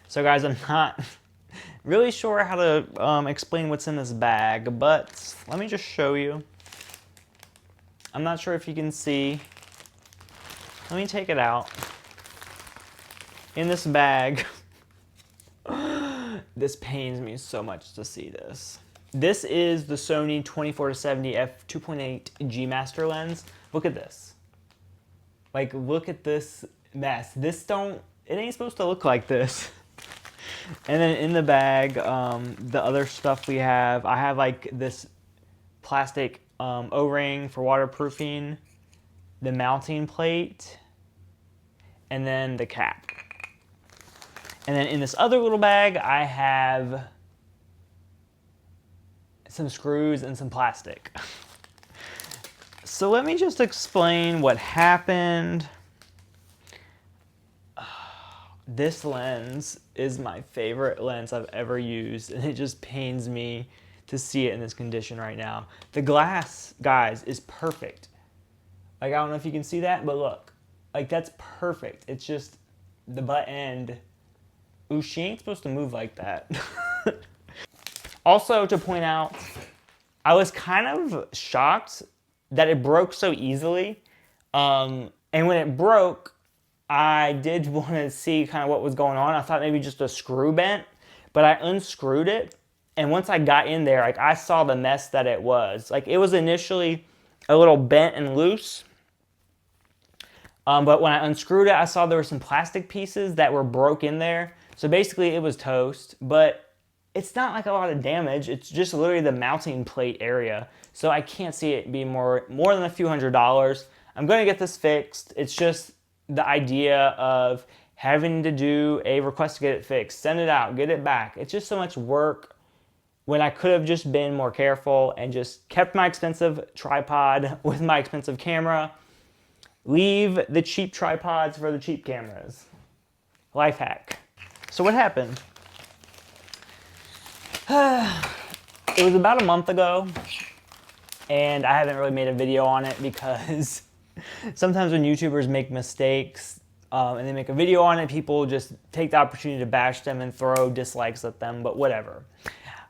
So guys, I'm not really sure how to explain what's in this bag, but let me just show you. I'm not sure if you can see. Let me take it out. In this bag, this pains me so much to see this. This is the Sony 24-70 f2.8 gmaster lens. Look at this. Like, look at this mess. It ain't supposed to look like this. And then in the bag, the other stuff we have, I have like this plastic O-ring for waterproofing, the mounting plate, and then the cap. And then in this other little bag, I have some screws and some plastic. So let me just explain what happened. This lens is my favorite lens I've ever used, and it just pains me to see it in this condition right now. The glass, guys, is perfect. Like, I don't know if you can see that, but look. Like, that's perfect. It's just the butt end. Ooh, she ain't supposed to move like that. Also, to point out, I was kind of shocked that it broke so easily. And when it broke, I did want to see kind of what was going on. I thought maybe just a screw bent, but I unscrewed it. And once I got in there, like, I saw the mess that it was. Like, it was initially a little bent and loose. But when I unscrewed it, I saw there were some plastic pieces that were broke in there. So basically it was toast, but it's not like a lot of damage. It's just literally the mounting plate area. So I can't see it being more than a few $100s. I'm gonna get this fixed. It's just the idea of having to do a request to get it fixed, send it out, get it back. It's just so much work when I could have just been more careful and just kept my expensive tripod with my expensive camera. Leave the cheap tripods for the cheap cameras. Life hack. So what happened? It was about a month ago, and I haven't really made a video on it because sometimes when YouTubers make mistakes and they make a video on it, people just take the opportunity to bash them and throw dislikes at them, but whatever.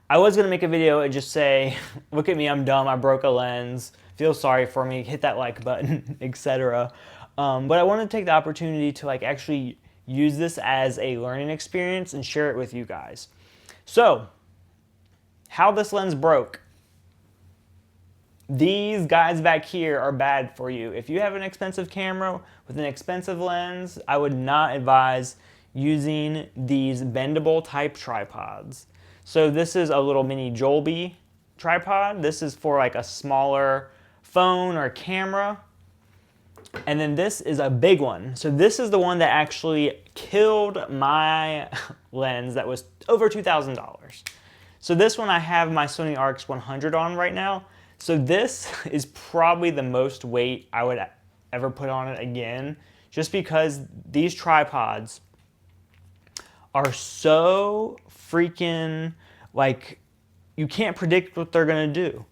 I was gonna make a video and just say, look at me, I'm dumb, I broke a lens, feel sorry for me, hit that like button, etc. But I wanted to take the opportunity to like actually use this as a learning experience and share it with you guys. So, how this lens broke. These guys back here are bad for you. If you have an expensive camera with an expensive lens, I would not advise using these bendable type tripods. So this is a little mini JOBY tripod. This is for like a smaller phone or camera. And then this is a big one. So this is the one that actually killed my lens that was over $2,000. So this one I have my Sony RX100 on right now. So this is probably the most weight I would ever put on it again, just because these tripods are so freaking, like, you can't predict what they're gonna do.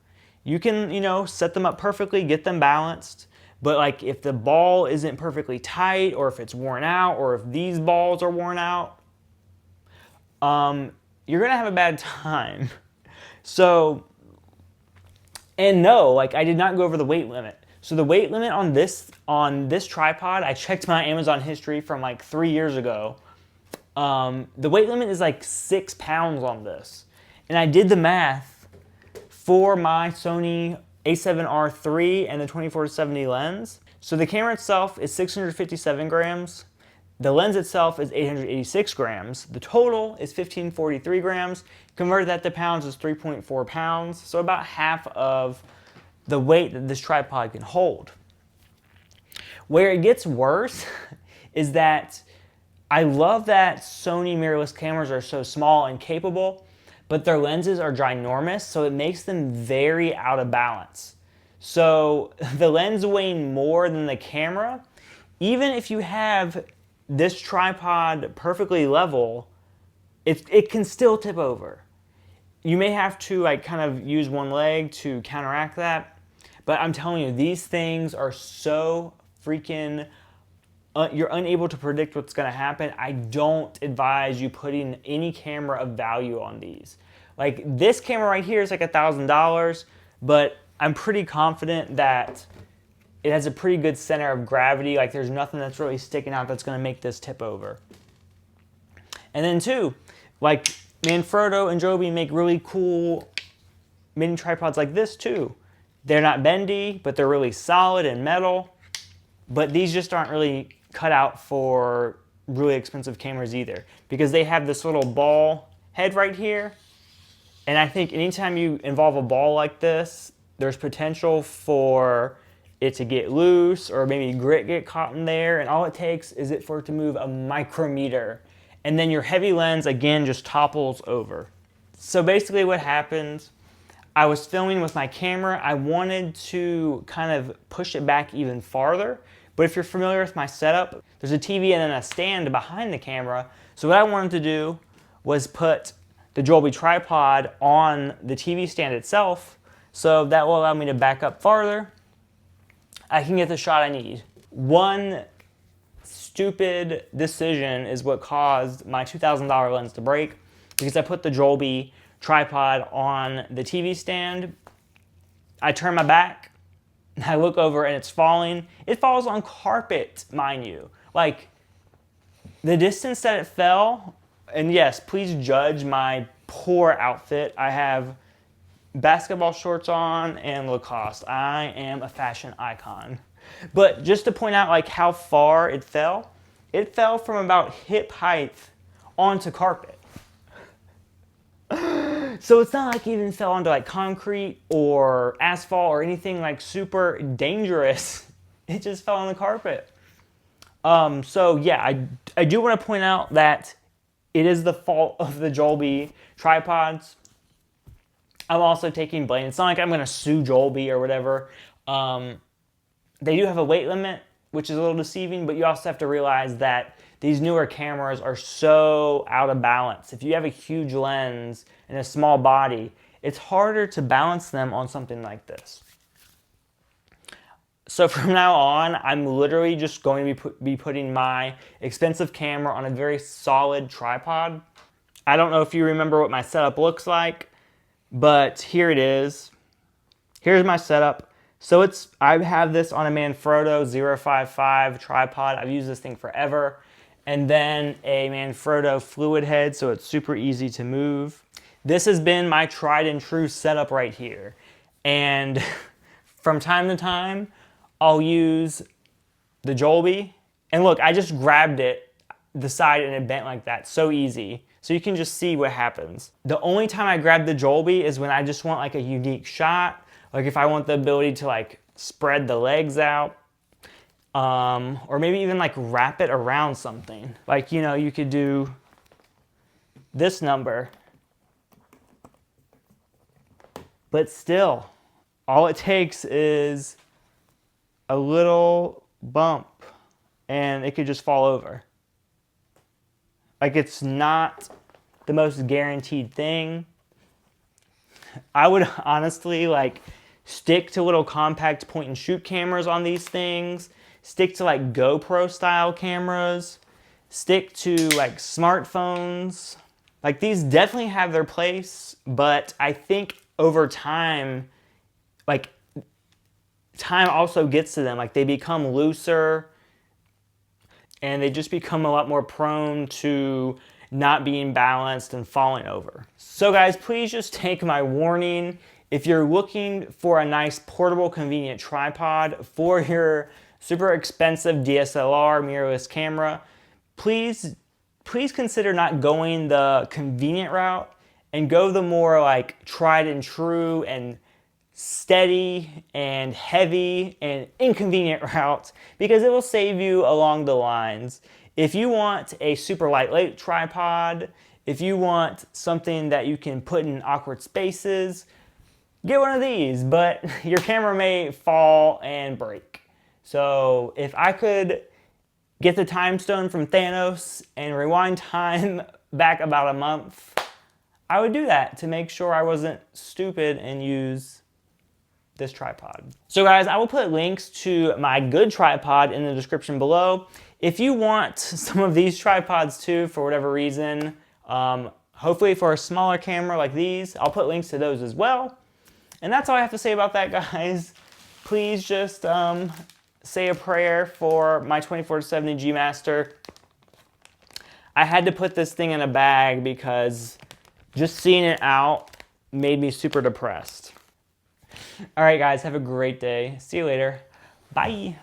You can, you know, set them up perfectly, get them balanced, but like if the ball isn't perfectly tight, or if it's worn out, or if these balls are worn out, you're gonna have a bad time. So, and no, like I did not go over the weight limit. So the weight limit on this tripod, I checked my Amazon history from like 3 years ago. The weight limit is like 6 pounds on this. And I did the math for my Sony A7rIII and the 24-70 lens. So the camera itself is 657 grams. The lens itself is 886 grams. The total is 1543 grams. Convert that to pounds is 3.4 pounds. So about half of the weight that this tripod can hold. Where it gets worse is that I love that Sony mirrorless cameras are so small and capable, but their lenses are ginormous, so it makes them very out of balance. So the lens weighing more than the camera, even if you have this tripod perfectly level, it can still tip over. You may have to like kind of use one leg to counteract that, but I'm telling you, these things are so freaking you're unable to predict what's going to happen, I don't advise you putting any camera of value on these. Like this camera right here is like $1,000, but I'm pretty confident that it has a pretty good center of gravity. Like there's nothing that's really sticking out that's going to make this tip over. And then two, like Manfrotto and Joby make really cool mini tripods like this too. They're not bendy, but they're really solid and metal. But these just aren't really cut out for really expensive cameras either, because they have this little ball head right here. And I think anytime you involve a ball like this, there's potential for it to get loose or maybe grit get caught in there. And all it takes is for it to move a micrometer. And then your heavy lens, again, just topples over. So basically what happens, I was filming with my camera. I wanted to kind of push it back even farther. But if you're familiar with my setup, there's a TV and then a stand behind the camera. So what I wanted to do was put the Joby tripod on the TV stand itself. So that will allow me to back up farther. I can get the shot I need. One stupid decision is what caused my $2,000 lens to break, because I put the Joby tripod on the TV stand. I turn my back, I look over and it's falling. It falls on carpet, mind you. Like the distance that it fell, and yes, please judge my poor outfit. I have basketball shorts on and Lacoste. I am a fashion icon. But just to point out like how far it fell from about hip height onto carpet. So it's not like it even fell onto like concrete or asphalt or anything like super dangerous. It just fell on the carpet. So yeah, I do want to point out that it is the fault of the Joby tripods. I'm also taking blame. It's not like I'm going to sue Joby or whatever. They do have a weight limit, which is a little deceiving, but you also have to realize that these newer cameras are so out of balance. If you have a huge lens and a small body, it's harder to balance them on something like this. So from now on, I'm literally just going to be putting my expensive camera on a very solid tripod. I don't know if you remember what my setup looks like, but here it is. Here's my setup. So I have this on a Manfrotto 055 tripod. I've used this thing forever. And then a Manfrotto fluid head, so it's super easy to move. This has been my tried and true setup right here. And from time to time, I'll use the Joby. And look, I just grabbed the side and it bent like that, so easy. So you can just see what happens. The only time I grab the Joby is when I just want like a unique shot. Like if I want the ability to like spread the legs out. Or maybe even like wrap it around something. Like, you know, you could do this number. But still, all it takes is a little bump and it could just fall over. Like it's not the most guaranteed thing. I would honestly like stick to little compact point and shoot cameras on these things. Stick to like GoPro style cameras. Stick to like smartphones. Like these definitely have their place, but I think over time, like time also gets to them. Like they become looser and they just become a lot more prone to not being balanced and falling over. So guys, please just take my warning. If you're looking for a nice portable convenient tripod for your super expensive DSLR mirrorless camera, please consider not going the convenient route and go the more like tried and true and steady and heavy and inconvenient route, because it will save you along the lines. If you want a super lightweight tripod, if you want something that you can put in awkward spaces, get one of these, but your camera may fall and break. So if I could get the time stone from Thanos and rewind time back about a month, I would do that to make sure I wasn't stupid and use this tripod. So guys, I will put links to my good tripod in the description below. If you want some of these tripods too, for whatever reason, hopefully for a smaller camera like these, I'll put links to those as well. And that's all I have to say about that, guys. Please just say a prayer for my 24-70 G-Master. I had to put this thing in a bag because just seeing it out made me super depressed. All right, guys, have a great day. See you later. Bye.